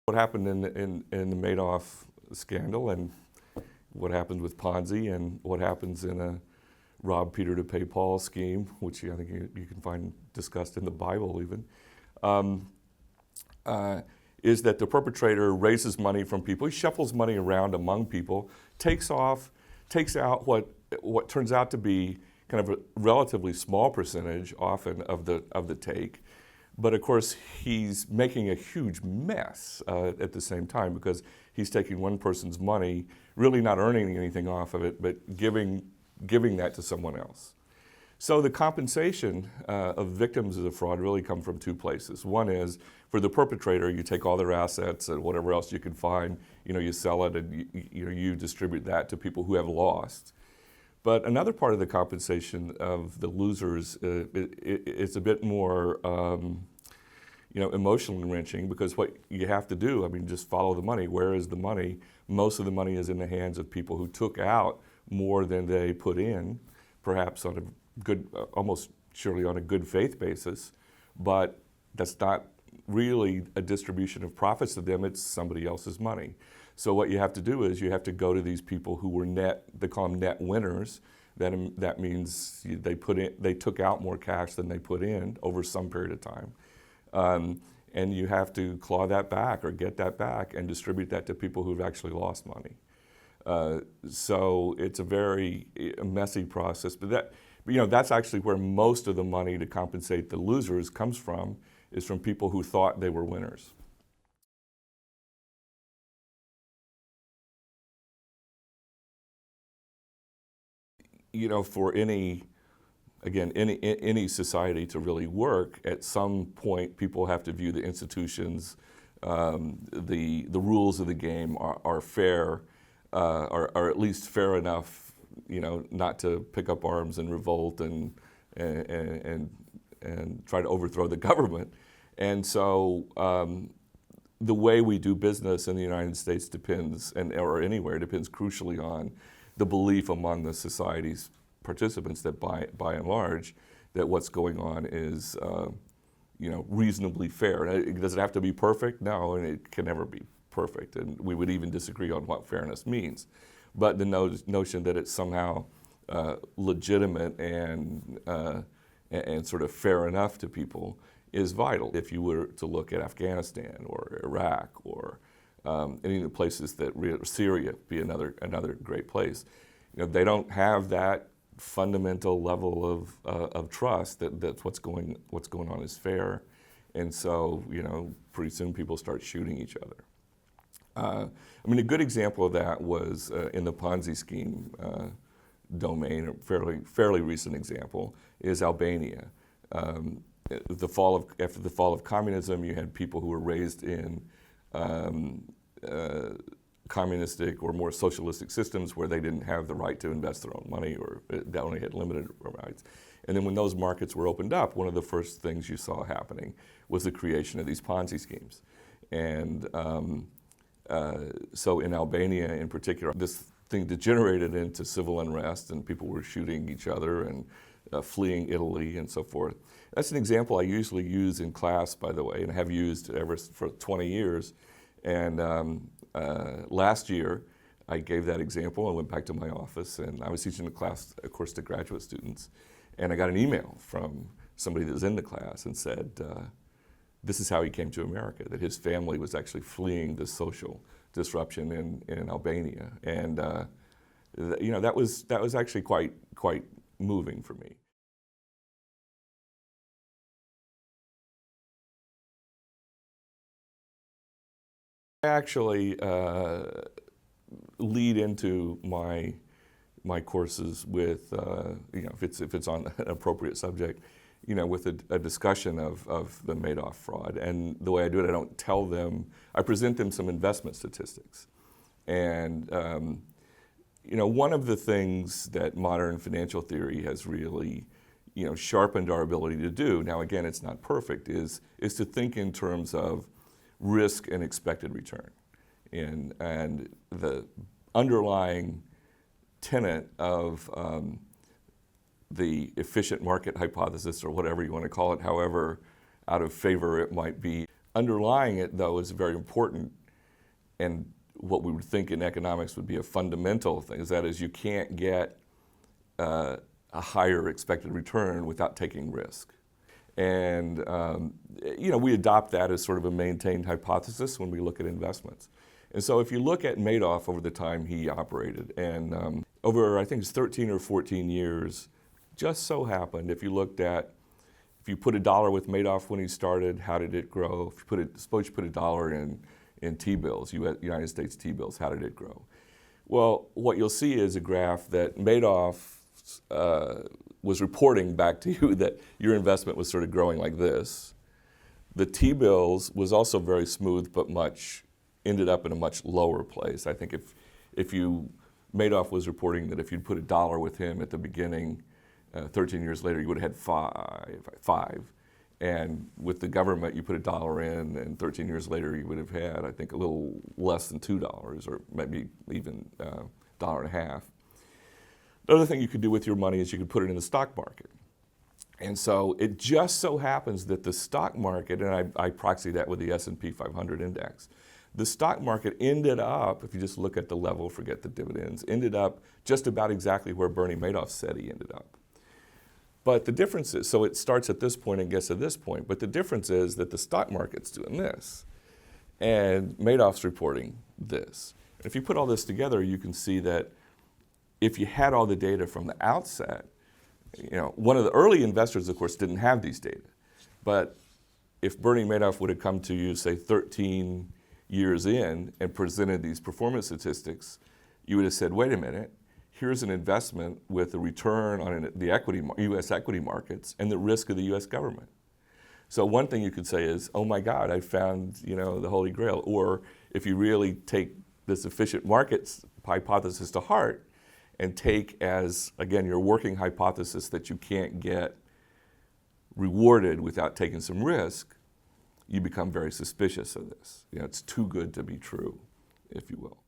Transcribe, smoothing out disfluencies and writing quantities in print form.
What happened in the Madoff scandal, and what happened with Ponzi, and what happens in a rob Peter to pay Paul scheme, which I think you can find discussed in the Bible even, is that the perpetrator raises money from people, he shuffles money around among people, takes out what turns out to be kind of a relatively small percentage often of the take. But of course, he's making a huge mess at the same time, because he's taking one person's money, really not earning anything off of it, but giving that to someone else. So the compensation of victims of the fraud really come from two places. One is, for the perpetrator, you take all their assets and whatever else you can find, you sell it, and you distribute that to people who have lost. But another part of the compensation of the losers is a bit more emotionally wrenching, because what you have to do, just follow the money. Where is the money? Most of the money is in the hands of people who took out more than they put in, perhaps on a good, almost surely on a good faith basis, but that's not really a distribution of profits to them, it's somebody else's money. So what you have to do is you have to go to these people who were they call them net winners. That means they took out more cash than they put in over some period of time. And you have to claw that back or get that back and distribute that to people who've actually lost money. So it's a very messy process, but that's actually where most of the money to compensate the losers comes from, is from people who thought they were winners. For any society to really work, at some point people have to view the institutions, the rules of the game are fair, are at least fair enough, not to pick up arms and revolt and try to overthrow the government. And so the way we do business in the United States depends, or anywhere, depends crucially on the belief among the society's participants that by and large, that what's going on is reasonably fair. Does it have to be perfect? No, and it can never be perfect, and we would even disagree on what fairness means. But the notion that it's somehow legitimate and sort of fair enough to people is vital. If you were to look at Afghanistan or Iraq or any of the places that Syria be another great place, they don't have that fundamental level of trust that what's going on is fair, and so pretty soon people start shooting each other. A good example of that was in the Ponzi scheme domain. A fairly recent example is Albania. After the fall of communism, you had people who were raised in communistic or more socialistic systems where they didn't have the right to invest their own money, or they only had limited rights. And then when those markets were opened up, one of the first things you saw happening was the creation of these Ponzi schemes. And so in Albania in particular, this thing degenerated into civil unrest, and people were shooting each other and fleeing Italy and so forth. That's an example I usually use in class, by the way, and have used ever for 20 years. And last year, I gave that example and went back to my office, and I was teaching the class, of course, to graduate students. And I got an email from somebody that was in the class and said, this is how he came to America, that his family was actually fleeing the social disruption in Albania. And that was actually quite moving for me. I actually lead into my courses with, if it's on an appropriate subject, with a discussion of the Madoff fraud. And the way I do it, I don't tell them, I present them some investment statistics. And one of the things that modern financial theory has really sharpened our ability to do, now again, it's not perfect, is to think in terms of risk and expected return. And the underlying tenet of the efficient market hypothesis, or whatever you want to call it, however out of favor it might be, underlying it, though, is a very important and what we would think in economics would be a fundamental thing, is that is you can't get a higher expected return without taking risk. And we adopt that as sort of a maintained hypothesis when we look at investments. And so if you look at Madoff over the time he operated, and over I think it's 13 or 14 years, just so happened, if you put $1 with Madoff when he started, how did it grow? Suppose you put $1 in T-bills, United States T-bills, how did it grow? Well, what you'll see is a graph that Madoff was reporting back to you that your investment was sort of growing like this. The T-bills was also very smooth, but ended up in a much lower place. I think Madoff was reporting that if you'd put $1 with him at the beginning, 13 years later, you would have had five. And with the government, you put $1 in, and 13 years later, you would have had, I think, a little less than $2, or maybe even $1.50. The other thing you could do with your money is you could put it in the stock market. And so it just so happens that the stock market, and I proxy that with the S&P 500 index, the stock market ended up, if you just look at the level, forget the dividends, ended up just about exactly where Bernie Madoff said he ended up. But the difference is, so it starts at this point and gets to this point, but the difference is that the stock market's doing this, and Madoff's reporting this. And if you put all this together, you can see that if you had all the data from the outset, one of the early investors, of course, didn't have these data. But if Bernie Madoff would have come to you, say, 13 years in and presented these performance statistics, you would have said, wait a minute, here's an investment with a return on the U.S. equity markets and the risk of the U.S. government. So one thing you could say is, oh my God, I found the Holy Grail. Or if you really take this efficient markets hypothesis to heart and take as, again, your working hypothesis that you can't get rewarded without taking some risk, you become very suspicious of this. It's too good to be true, if you will.